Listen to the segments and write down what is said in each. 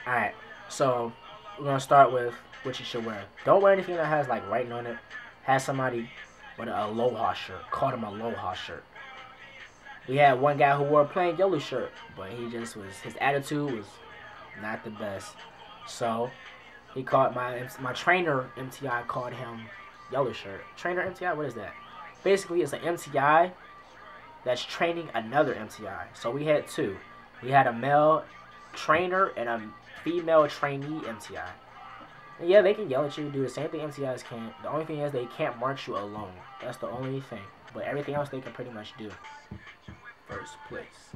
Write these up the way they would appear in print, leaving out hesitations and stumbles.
Alright, so we're gonna start with what you should wear. Don't wear anything that has like writing on it. Have somebody with an aloha shirt. Called him aloha shirt. We had one guy who wore a plain yellow shirt, but he just was, his attitude was not the best. So he called my trainer MTI called him yellow shirt. Trainer MTI, what is that? Basically, it's an MTI that's training another MTI. So we had two. We had a male trainer and a female trainee MTI. And yeah, they can yell at you, do the same thing MTIs can. The only thing is they can't march you alone. That's the only thing. But everything else they can pretty much do. First place.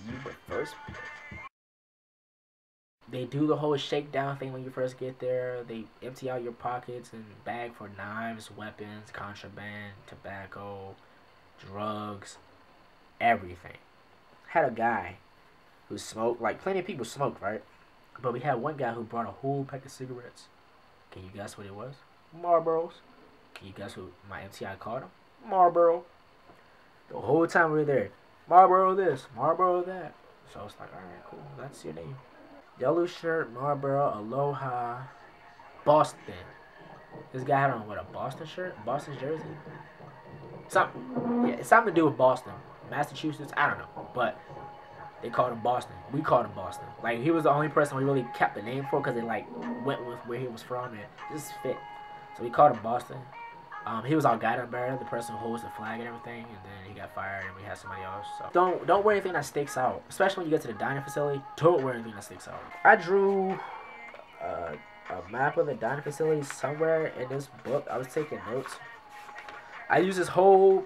You were first place. They do the whole shakedown thing when you first get there. They empty out your pockets and bag for knives, weapons, contraband, tobacco, drugs, everything. Had a guy who smoked, like plenty of people smoked, right? But we had one guy who brought a whole pack of cigarettes. Can you guess what it was? Marlboros. Can you guess who my MTI called him? Marlboro. The whole time we were there, Marlboro this, Marlboro that. So it's like, alright, cool, that's your name. Yellow shirt, Marlboro, Aloha, Boston. This guy had on, what, a Boston shirt? Boston jersey? Something. Yeah, it's something to do with Boston. Massachusetts, I don't know. But they called him Boston. We called him Boston. Like, he was the only person we really kept the name for because it, like, went with where he was from and just fit. So we called him Boston. He was our guidance bearer, the person who holds the flag and everything, and then he got fired and we had somebody else. So don't wear anything that sticks out, especially when you get to the dining facility. Don't wear anything that sticks out. I drew a map of the dining facility somewhere in this book. I was taking notes. I use this whole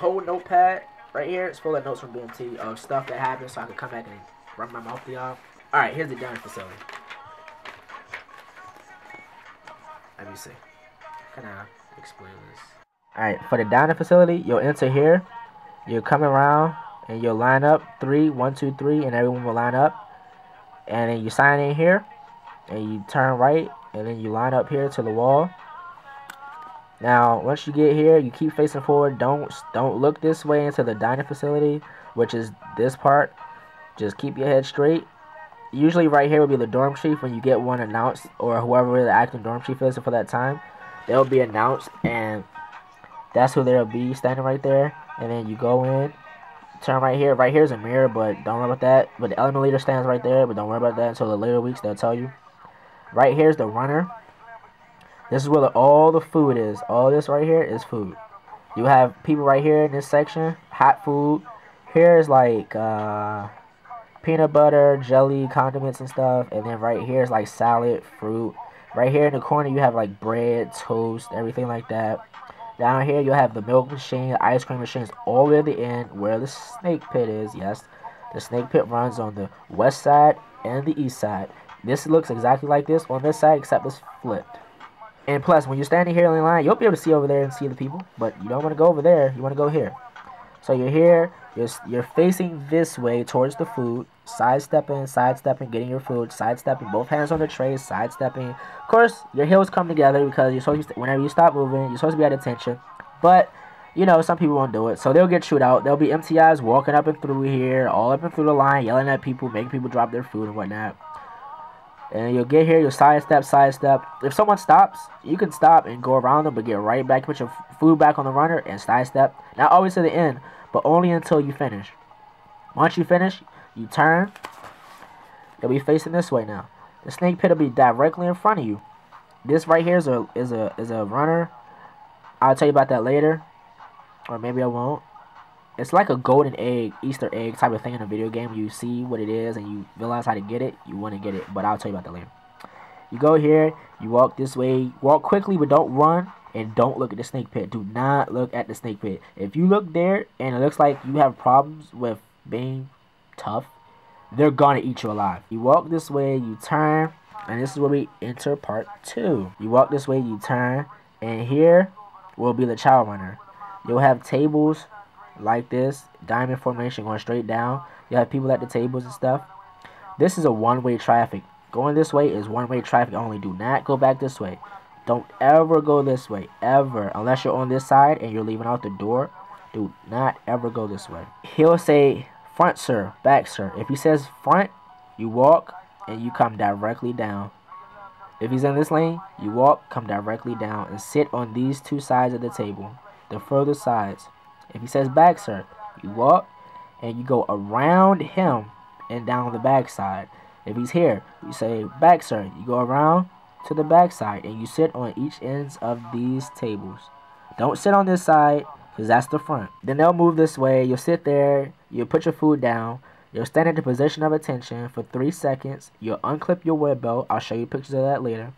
notepad right here. It's full of notes from BMT of stuff that happened, so I could come back and run my mouth to y'all. All right, here's the dining facility. Let me see. Can I explain this? Alright, for the dining facility, you'll enter here. You'll come around and you'll line up 3, 1, 2, 3, and everyone will line up. And then you sign in here and you turn right and then you line up here to the wall. Now, once you get here, you keep facing forward. Don't look this way into the dining facility, which is this part. Just keep your head straight. Usually right here will be the dorm chief when you get one announced, or whoever the acting dorm chief is for that time. They'll be announced, and that's who they'll be standing right there. And then you go in, turn right here. Right here is a mirror, but don't worry about that. But the element leader stands right there, but don't worry about that until the later weeks. They'll tell you. Right here is the runner. This is where all the food is. All this right here is food. You have people right here in this section, hot food. Here is like peanut butter, jelly, condiments and stuff. And then right here is like salad, fruit. Right here in the corner you have like bread, toast, everything like that. Down here you have the milk machine, the ice cream machines, all the way at the end where the snake pit is. Yes, the snake pit runs on the west side and the east side. This looks exactly like this on this side, except it's flipped. And plus, when you're standing here in the line, you'll be able to see over there and see the people. But you don't want to go over there. You want to go here. So you're here. You're facing this way towards the food. Sidestepping, getting your food. Sidestepping, both hands on the tray. Sidestepping. Of course, your heels come together because you're supposed to, whenever you stop moving, you're supposed to be at attention. But, you know, some people won't do it. So they'll get chewed out. There'll be MTIs walking up and through here, all up and through the line, yelling at people, making people drop their food and whatnot. And you'll get here, you'll sidestep. If someone stops, you can stop and go around them, but get right back, put your food back on the runner and sidestep. Not always to the end, but only until you finish. Once you finish, you turn. You'll be facing this way now. The snake pit will be directly in front of you. This right here is a runner. I'll tell you about that later, or maybe I won't. It's like a golden egg, Easter egg type of thing in a video game. You see what it is and you realize how to get it. You want to get it, but I'll tell you about that later. You go here, you walk this way, walk quickly, but don't run, and don't look at the snake pit. Do not look at the snake pit. If you look there and it looks like you have problems with being tough, they're gonna eat you alive. You walk this way, you turn, and this is where we enter part 2. You walk this way, you turn, and here will be the child runner. You'll have tables like this, diamond formation going straight down. You have people at the tables and stuff. This is a one-way traffic. Going this way is one-way traffic only. Do not go back this way. Don't ever go this way, ever. Unless you're on this side and you're leaving out the door. Do not ever go this way. He'll say, front sir, back sir. If he says front, you walk and you come directly down. If he's in this lane, you walk, come directly down, and sit on these two sides of the table, the further sides. If he says back sir, you walk and you go around him and down the back side. If he's here, you say back sir, you go around to the back side and you sit on each ends of these tables. Don't sit on this side because that's the front. Then they'll move this way. You'll sit there, you'll put your food down, you'll stand in the position of attention for 3 seconds. You'll unclip your wear belt. I'll show you pictures of that later.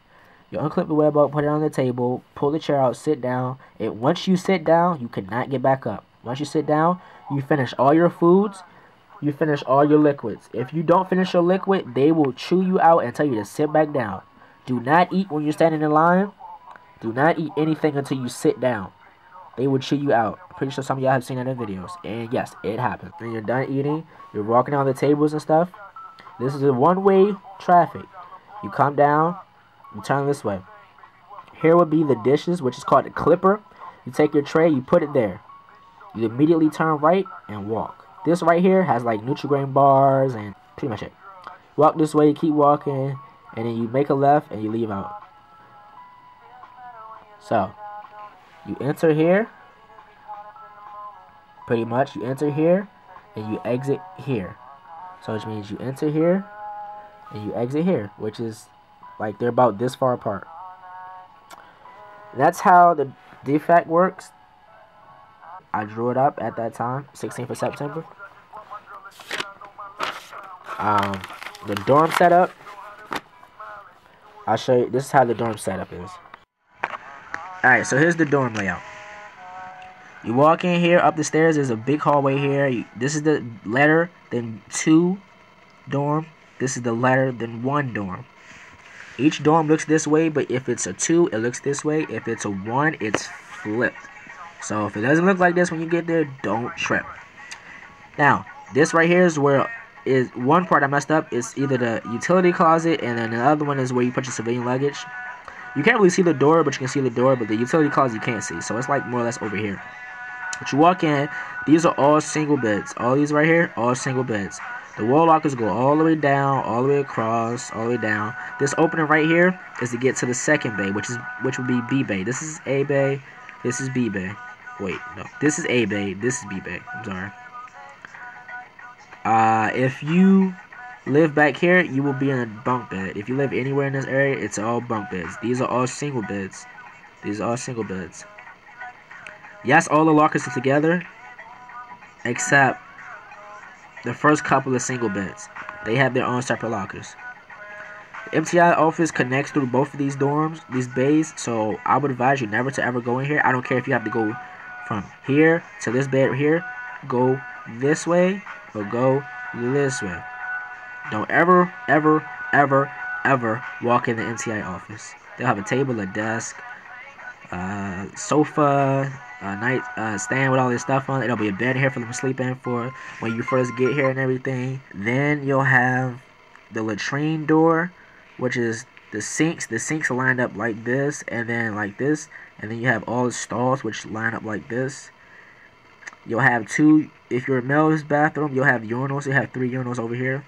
You'll unclip the wear belt, put it on the table, pull the chair out, sit down. And once you sit down, you cannot get back up. Once you sit down, you finish all your foods, you finish all your liquids. If you don't finish your liquid, they will chew you out and tell you to sit back down. Do not eat when you're standing in line. Do not eat anything until you sit down. They will chew you out. I'm pretty sure some of y'all have seen that in videos. And yes, it happens. When you're done eating, you're walking down the tables and stuff. This is a one-way traffic. You come down, you turn this way. Here would be the dishes, which is called the clipper. You take your tray, you put it there. You immediately turn right and walk. This right here has like Nutri-Grain bars and pretty much it. Walk this way, keep walking, and then you make a left and you leave out. So, you enter here. Pretty much, you enter here and you exit here. So, which means you enter here and you exit here, which is like they're about this far apart. That's how the DFAC works. I drew it up at that time, 16th of September. The dorm setup. I'll show you. This is how the dorm setup is. Alright, so here's the dorm layout. You walk in here, up the stairs, there's a big hallway here. This is the letter, then 2 dorm. This is the letter, then 1 dorm. Each dorm looks this way, but if it's a 2, it looks this way. If it's a 1, it's flipped. So if it doesn't look like this when you get there, don't trip. Now, this right here is where is one part I messed up. It's either the utility closet, and then the other one is where you put your civilian luggage. You can't really see the door, but you can see the door, but the utility closet you can't see. So it's like more or less over here. But you walk in, these are all single beds. All these right here, all single beds. The wall lockers go all the way down, all the way across, all the way down. This opening right here is to get to the second bay, which would be B bay. This is A bay, this is B bay. Wait, no. This is A bay, this is B bay. I'm sorry. If you live back here, you will be in a bunk bed. If you live anywhere in this area, it's all bunk beds. These are all single beds. These are all single beds. Yes, all the lockers are together, except the first couple of single beds. They have their own separate lockers. The MTI office connects through both of these dorms, these bays, so I would advise you never to ever go in here. I don't care if you have to go from here to this bed right here. Go this way or go this way. Don't ever, ever, ever, ever walk in the MTI office. They'll have a table, a desk, sofa, a night stand with all this stuff on it. There'll be a bed here for them to sleep in for when you first get here and everything. Then you'll have the latrine door, which is the sinks. The sinks are lined up like this and then like this. And then you have all the stalls which line up like this. You'll have 2, if you're a male's bathroom, you'll have urinals. You have 3 urinals over here,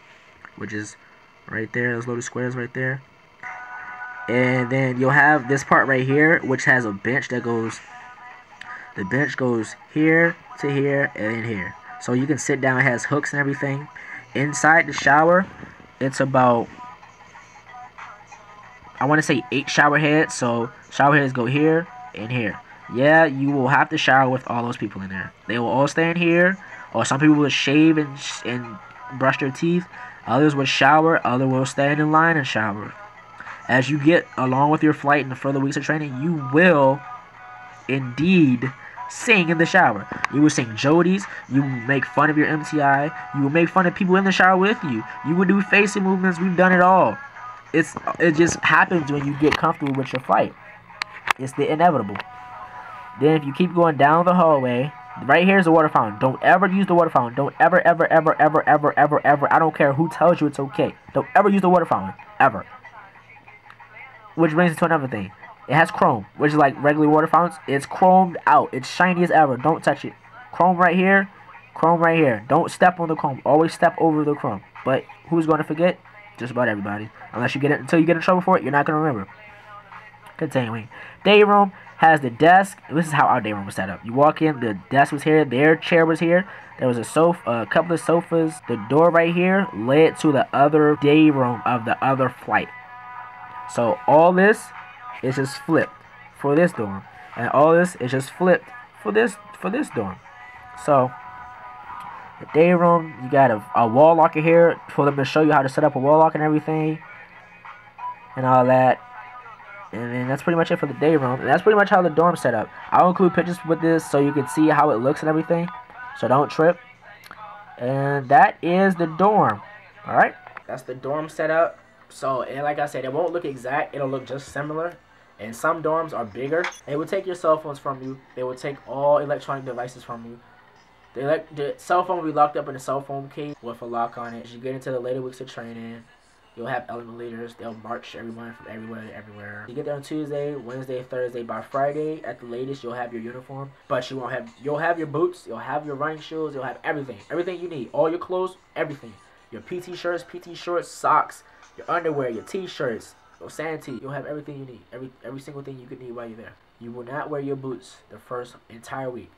which is right there, those little squares right there. And then you'll have this part right here, which has a bench that goes, the bench goes here to here and then here. So you can sit down, it has hooks and everything. Inside the shower, it's about, I want to say 8 shower heads. So shower heads go here and here. Yeah, you will have to shower with all those people in there. They will all stand here, or some people will shave and brush their teeth. Others will shower, others will stand in line and shower. As you get along with your flight in the further weeks of training, you will indeed sing in the shower. You will sing Jodies. You will make fun of your MTI. You will make fun of people in the shower with you. You will do facing movements. We've done it all. It just happens when you get comfortable with your flight. It's the inevitable. Then if you keep going down the hallway, Right here is the water fountain. Don't ever use the water fountain. Don't ever, ever, ever, ever, ever, ever, ever. I don't care who tells you it's okay. Don't ever use the water fountain. Ever. Which brings us to another thing. It has chrome, which is like regular water fountains. It's chromed out. It's shiny as ever. Don't touch it. Chrome right here. Chrome right here. Don't step on the chrome. Always step over the chrome. But who's going to forget? Just about everybody. Unless you get it until you get in trouble for it, you're not going to remember. Continuing. Day room has the desk. This is how our day room was set up. You walk in, the desk was here, their chair was here. There was a sofa, a couple of sofas. The door right here led to the other day room of the other flight. So all this is just flipped for this dorm, and all this is just flipped for this dorm. So the day room, you got a wall locker here for them to show you how to set up a wall lock and everything, and all that. And then that's pretty much it for the day room. And that's pretty much how the dorm's set up. I'll include pictures with this so you can see how it looks and everything. So don't trip. And that is the dorm. Alright? That's the dorm setup. So, and like I said, it won't look exact. It'll look just similar. And some dorms are bigger. They will take your cell phones from you. They will take all electronic devices from you. The cell phone will be locked up in a cell phone case with a lock on it. As you get into the later weeks of training, you'll have element leaders. They'll march everyone from everywhere to everywhere. You get there on Tuesday, Wednesday, Thursday. By Friday, at the latest, you'll have your uniform. But you won't have. You'll have your boots. You'll have your running shoes. You'll have everything. Everything you need. All your clothes. Everything. Your PT shirts, PT shorts, socks, your underwear, your T-shirts, your sanity. You'll have everything you need. Every single thing you could need while you're there. You will not wear your boots the first entire week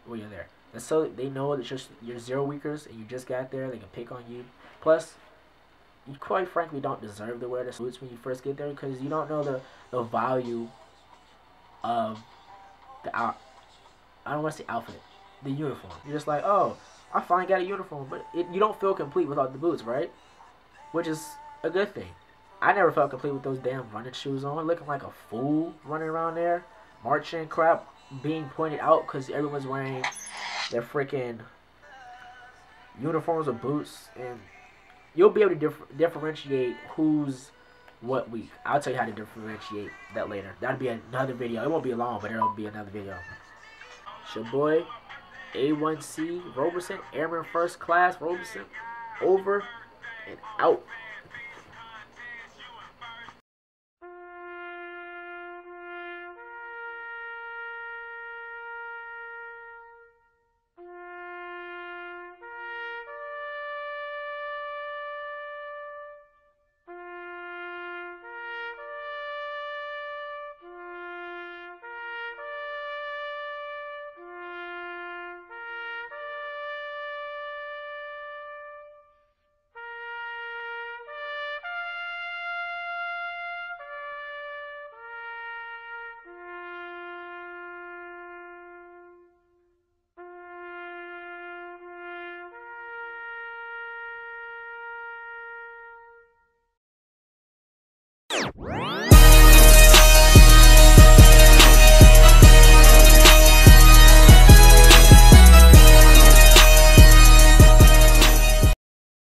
while you're there. And so they know that you're 0 weekers and you just got there. They can pick on you. Plus, you quite frankly don't deserve to wear the boots when you first get there because you don't know the value of the I don't want to say outfit, the uniform. You're just like, oh, I finally got a uniform, but you don't feel complete without the boots, right? Which is a good thing. I never felt complete with those damn running shoes on, looking like a fool running around there, marching crap, being pointed out because everyone's wearing their freaking uniforms or boots, and you'll be able to differentiate who's what week. I'll tell you how to differentiate that later. That'll be another video. It won't be long, but it'll be another video. It's your boy, A1C Roberson, Airman First Class Roberson, over and out.